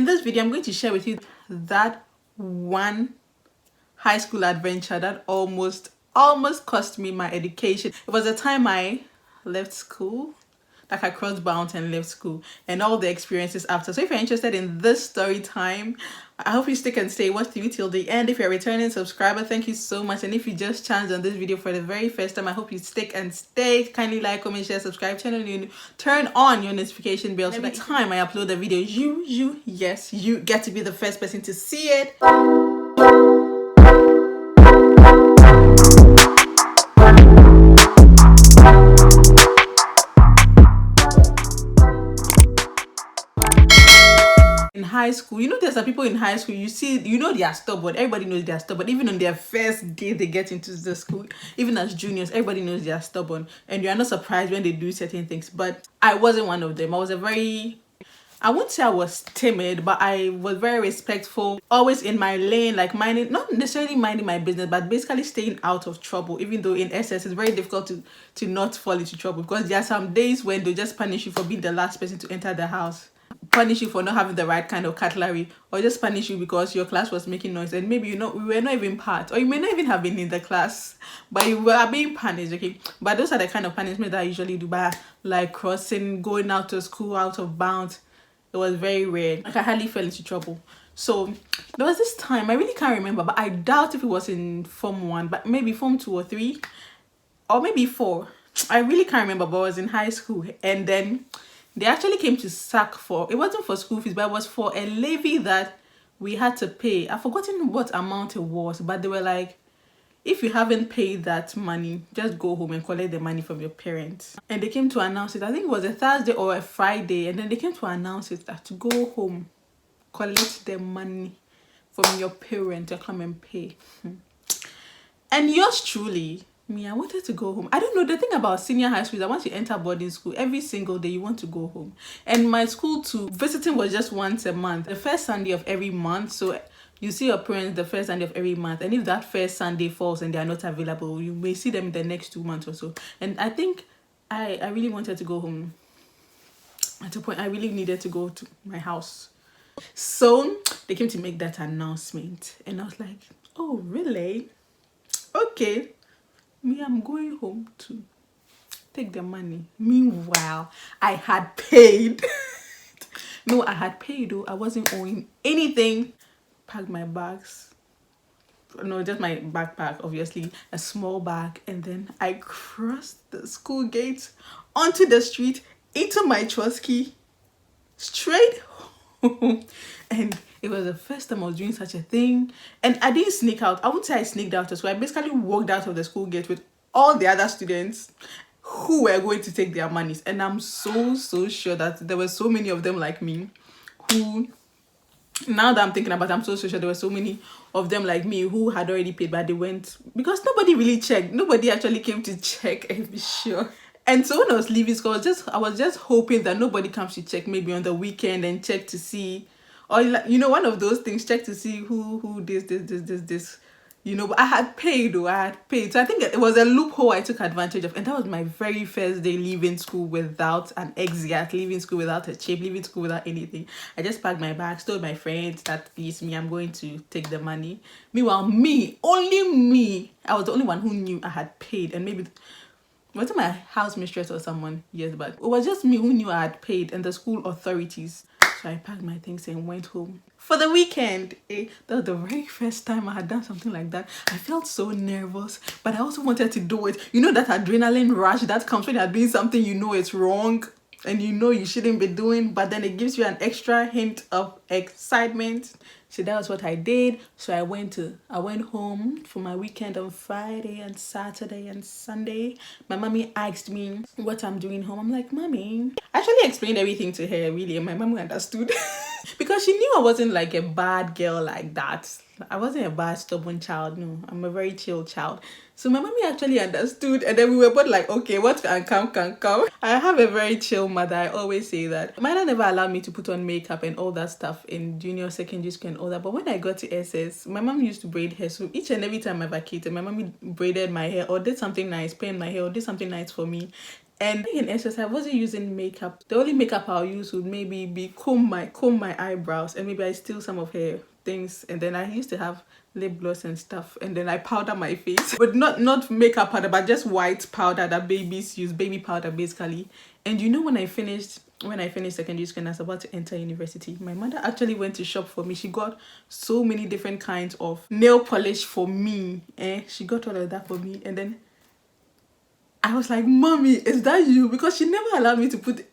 In this video, I'm going to share with you that one high school adventure that almost cost me my education. It was the time I left school, like I crossed bounds and left school, and all the experiences after. So if you're interested in this story time, I hope you stick and stay, watch the video till the end. If you're a returning subscriber, thank you so much. And if you just chanced on this video for the very first time, I hope you stick and stay. Kindly like, comment, share, subscribe channel, and turn on your notification bell so every time I upload a video, you get to be the first person to see it. In high school, there's some people in high school, they are stubborn. Everybody knows they are stubborn. Even on their first day they get into the school, even as juniors, everybody knows they are stubborn, and you are not surprised when they do certain things. But I wasn't one of them. I wouldn't say I was timid, but I was very respectful, always in my lane, like not necessarily minding my business, but basically staying out of trouble. Even though in SS it's very difficult to not fall into trouble, because there are some days when they just punish you for being the last person to enter the house, punish you for not having the right kind of cutlery, or just punish you because your class was making noise, and maybe we were not even part, or you may not even have been in the class, but you were being punished. Okay, but those are the kind of punishment that I usually do, by like crossing, going out to school out of bounds. It was very rare. Like I hardly fell into trouble. So there was this time, I really can't remember, but I doubt if it was in Form 1, but maybe Form 2 or 3, or maybe 4. I really can't remember, but I was in high school, and then they actually came to sack it wasn't for school fees, but it was for a levy that we had to pay. I've forgotten what amount it was, but they were like, if you haven't paid that money, just go home and collect the money from your parents. And they came to announce it. I think it was a Thursday or a Friday, and then they came to announce it that to go home, collect the money from your parents to come and pay. And yours truly, me, I wanted to go home. I don't know, the thing about senior high school is that once you enter boarding school, every single day you want to go home. And my school too, visiting was just once a month, the first Sunday of every month. So you see your parents the first Sunday of every month, and if that first Sunday falls and they are not available, you may see them in the next 2 months or so. And I think I really wanted to go home. At a point, I really needed to go to my house. So they came to make that announcement, and I was like, oh, really? Okay. Me, I'm going home to take the money. Meanwhile, I had paid. No, I had paid though. I wasn't owing anything. Packed my bags. No, just my backpack, obviously, a small bag, and then I crossed the school gate onto the street, into my trusky, straight home. And it was the first time I was doing such a thing, and I didn't sneak out. I wouldn't say I sneaked out as well. I basically walked out of the school gate with all the other students who were going to take their monies, and I'm so sure that there were so many of them like me who, now that I'm thinking about it, I'm so sure there were so many of them like me who had already paid, but they went because nobody really checked. Nobody actually came to check and be sure. And so when I was leaving school, I was just hoping that nobody comes to check, maybe on the weekend, and check to see, or one of those things, check to see who this. But I had paid though. I had paid. So I think it was a loophole I took advantage of. And that was my very first day leaving school without an exit, leaving school without a chip, leaving school without anything. I just packed my bag, told my friends that please, me, I'm going to take the money. Meanwhile, only me, I was the only one who knew I had paid. And maybe, was it my house mistress or someone years back? It was just me who knew I had paid, and the school authorities. So I packed my things and went home for the weekend. That was the very first time I had done something like that. I felt so nervous, but I also wanted to do it. That adrenaline rush that comes when you're doing something it's wrong and you shouldn't be doing, but then it gives you an extra hint of excitement. So that was what I did. So I went home for my weekend on Friday and Saturday and Sunday. My mommy asked me what I'm doing home. I'm like, Mommy. I actually explained everything to her, really, and my mommy understood. Because she knew I wasn't like a bad girl like that. I wasn't a bad, stubborn child. No, I'm a very chill child. So my mommy actually understood, and then we were both like, okay, what can come. I have a very chill mother. I always say that. My mother never allowed me to put on makeup and all that stuff in junior, secondary school and all that. But when I got to SS, my mom used to braid hair. So each and every time I vacated, my mommy braided my hair or did something nice, painted my hair or did something nice for me. And in SHS, I wasn't using makeup. The only makeup I'll use would maybe be comb my eyebrows, and maybe I steal some of her things. And then I used to have lip gloss and stuff, and then I powder my face, but not makeup powder, but just white powder that babies use, baby powder basically. And you know, when I finished secondary school and I was about to enter university, my mother actually went to shop for me. She got so many different kinds of nail polish for me. She got all of that for me. And then I was like, Mommy, is that you? Because she never allowed me to put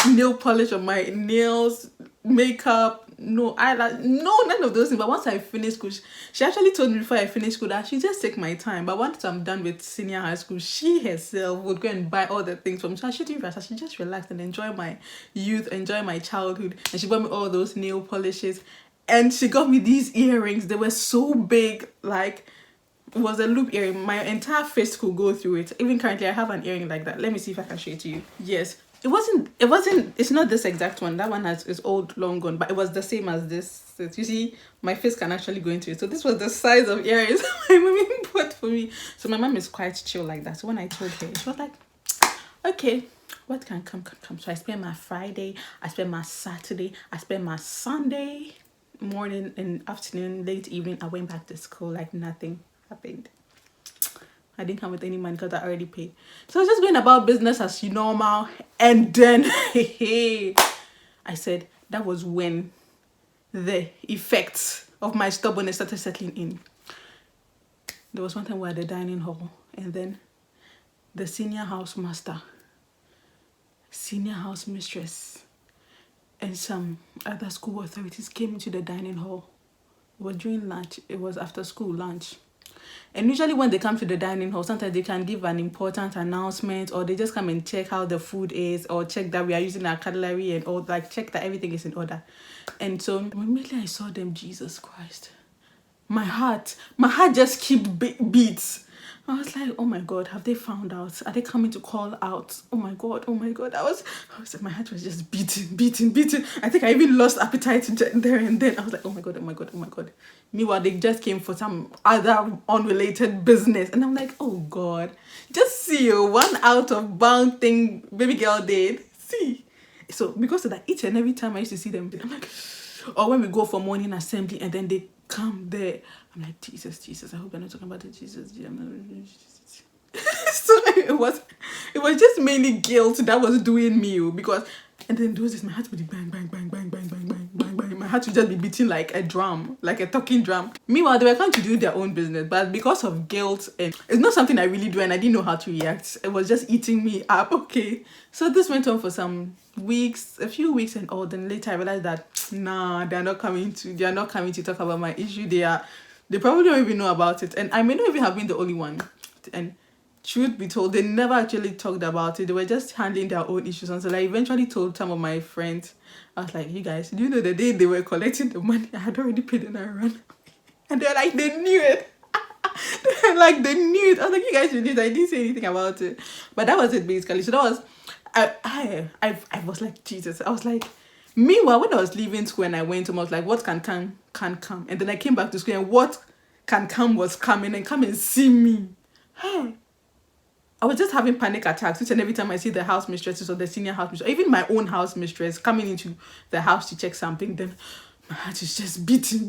nail polish on my nails, makeup, no eyelash, no, none of those things. But once I finished school, she actually told me before I finished school that she just take my time. But once I'm done with senior high school, she herself would go and buy all the things for me. So I shouldn't rush. I should just relax and enjoy my youth, enjoy my childhood. And she bought me all those nail polishes. And she got me these earrings. They were so big, like, it was a loop earring. My entire face could go through it. Even currently, I have an earring like that. Let me see if I can show it to you. Yes. It's not this exact one. That one is old, long gone, but it was the same as this. You see, my face can actually go into it. So this was the size of earrings my mommy bought for me. So my mom is quite chill like that. So when I told her, she was like, okay, what can come. So I spent my Friday, I spent my Saturday, I spent my Sunday morning and afternoon, late evening. I went back to school like nothing happened. I didn't come with any money because I already paid. So I was just going about business as normal. And then I said that was when the effects of my stubbornness started settling in. There was one time we were at the dining hall, and then the senior house master, senior house mistress, and some other school authorities came into the dining hall. We were during lunch. It was after school lunch. And usually when they come to the dining hall, sometimes they can give an important announcement, or they just come and check how the food is, or check that we are using our cutlery and all, like check that everything is in order. And so immediately I saw them, Jesus Christ, my heart just kept beats. I was like, oh my God, have they found out? Are they coming to call out? Oh my God. I was my heart was just beating. I think I even lost appetite there and then. I was like, oh my God. Meanwhile, they just came for some other unrelated business. And I'm like, oh God, just see you, one out of bound thing baby girl did. See. So because of that, each and every time I used to see them, I'm like, or when we go for morning assembly and then they come there, I'm like, Jesus, I hope I'm not talking about the Jesus. So it was just mainly guilt that was doing me, because, and then those days my heart would be bang. My heart would just be beating like a drum, like a talking drum. Meanwhile, they were trying to do their own business, but because of guilt, and it's not something I really do, and I didn't know how to react. It was just eating me up. Okay, so this went on for some weeks, a few weeks, and all. Then later I realized that nah, they are not coming to talk about my issue. They probably don't even know about it, and I may not even have been the only one. And truth be told, they never actually talked about it. They were just handling their own issues until I eventually told some of my friends. I was like, you guys, do you know the day they were collecting the money, I had already paid and I ran. And they're like, they knew it. They knew it. I was like, you guys should do it. I didn't say anything about it. But that was it basically. So that was, I was like, Jesus. I was like, meanwhile, when I was leaving school and I went home, I was like, what can come. And then I came back to school and what can come was coming, and come and see me. Hey. I was just having panic attacks each and every time I see the house mistresses or the senior house mistress, or even my own house mistress coming into the house to check something. Then my heart is just beating.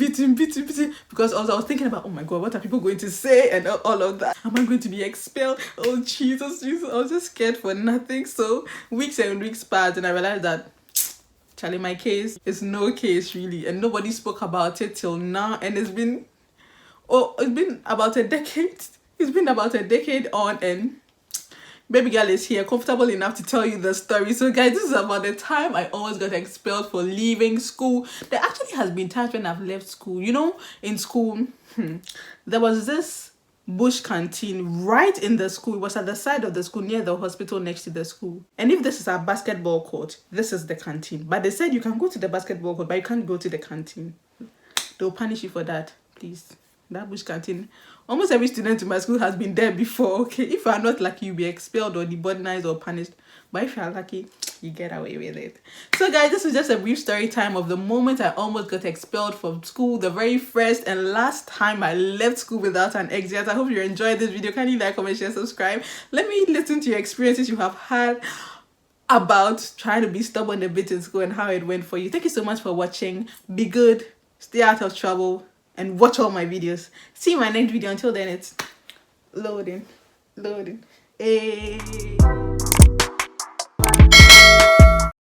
Because also I was thinking about, oh my God, what are people going to say and all of that? Am I going to be expelled? Oh, Jesus. I was just scared for nothing. So weeks and weeks passed, and I realized that, Charlie, my case is no case really. And nobody spoke about it till now. And it's been about a decade. It's been about a decade on, and baby girl is here, comfortable enough to tell you the story. So guys, this is about the time I almost got expelled for leaving school. There actually has been times when I've left school. You know, in school, there was this bush canteen right in the school. It was at the side of the school, near the hospital next to the school. And if this is a basketball court, this is the canteen. But they said you can go to the basketball court, but you can't go to the canteen. They'll punish you for that, please. That bush canteen, almost every student in my school has been there before. Okay, if you are not lucky, you'll be expelled or demonized or punished. But if you are lucky, you get away with it. So guys, this is just a brief story time of the moment I almost got expelled from school, the very first and last time I left school without an exit. I hope you enjoyed this video. Kindly like, comment, share, subscribe. Let me listen to your experiences you have had about trying to be stubborn a bit in school and how it went for you. Thank you so much for watching. Be good, stay out of trouble, and watch all my videos. See you in my next video. Until then, it's loading. Hey.